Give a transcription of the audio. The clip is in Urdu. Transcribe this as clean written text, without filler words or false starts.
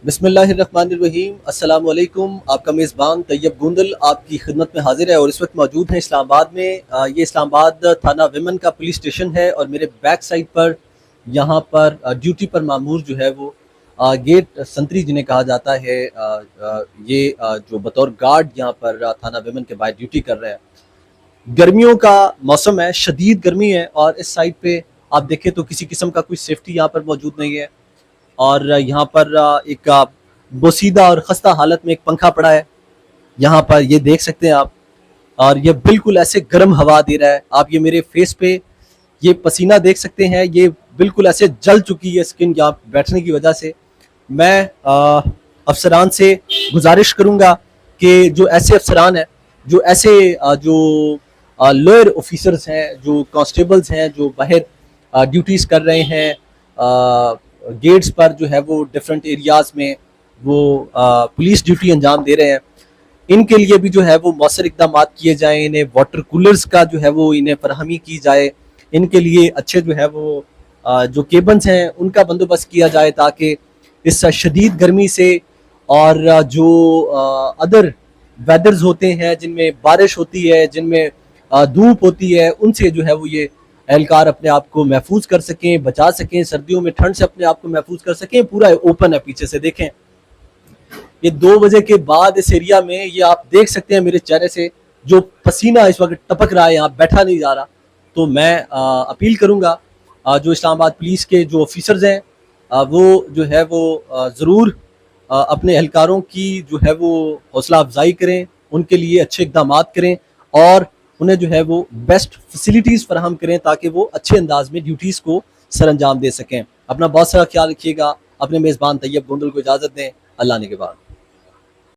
بسم اللہ الرحمن الرحیم، السلام علیکم۔ آپ کا میزبان طیب گوندل آپ کی خدمت میں حاضر ہے اور اس وقت موجود ہیں اسلام آباد میں۔ یہ اسلام آباد تھانہ ویمن کا پولیس اسٹیشن ہے اور میرے بیک سائڈ پر یہاں پر ڈیوٹی پر مامور جو ہے وہ گیٹ سنتری جنہیں کہا جاتا ہے، یہ جو بطور گارڈ یہاں پر تھانہ ویمن کے باہر ڈیوٹی کر رہے ہیں۔ گرمیوں کا موسم ہے، شدید گرمی ہے اور اس سائڈ پہ آپ دیکھیں تو کسی قسم کا کوئی سیفٹی یہاں پر موجود نہیں ہے، اور یہاں پر ایک بوسیدہ اور خستہ حالت میں ایک پنکھا پڑا ہے، یہاں پر یہ دیکھ سکتے ہیں آپ، اور یہ بالکل ایسے گرم ہوا دے رہا ہے۔ آپ یہ میرے فیس پہ یہ پسینہ دیکھ سکتے ہیں، یہ بالکل ایسے جل چکی ہے سکن یہاں بیٹھنے کی وجہ سے۔ میں افسران سے گزارش کروں گا کہ جو ایسے افسران ہیں، جو ایسے جو لوئر آفیسرز ہیں، جو کانسٹیبلز ہیں، جو باہر ڈیوٹیز کر رہے ہیں گیٹس پر، جو ہے وہ ڈیفرنٹ ایریاز میں وہ پولیس ڈیوٹی انجام دے رہے ہیں، ان کے لیے بھی جو ہے وہ مؤثر اقدامات کیے جائیں۔ انہیں واٹر کولرز کا جو ہے وہ انہیں فراہمی کی جائے، ان کے لیے اچھے جو ہے وہ جو کیبنز ہیں ان کا بندوبست کیا جائے، تاکہ اس شدید گرمی سے اور جو ادر ویدرز ہوتے ہیں جن میں بارش ہوتی ہے، جن میں دھوپ ہوتی ہے، ان سے جو ہے وہ یہ اہلکار اپنے آپ کو محفوظ کر سکیں، بچا سکیں، سردیوں میں ٹھنڈ سے اپنے آپ کو محفوظ کر سکیں۔ پورا اوپن ہے، پیچھے سے دیکھیں، یہ 2 بجے کے بعد اس ایریا میں یہ آپ دیکھ سکتے ہیں میرے چہرے سے جو پسینہ اس وقت ٹپک رہا ہے، یہاں بیٹھا نہیں جا رہا۔ تو میں اپیل کروں گا جو اسلام آباد پولیس کے جو آفیسرز ہیں وہ جو ہے وہ ضرور اپنے اہلکاروں کی جو ہے وہ حوصلہ افزائی کریں، ان کے لیے اچھے اقدامات کریں اور انہیں جو ہے وہ بیسٹ فیسلٹیز فراہم کریں، تاکہ وہ اچھے انداز میں ڈیوٹیز کو سر انجام دے سکیں۔ اپنا بہت سارا خیال رکھیے گا۔ اپنے میزبان طیب گوندل کو اجازت دیں۔ اللہ نے کے بعد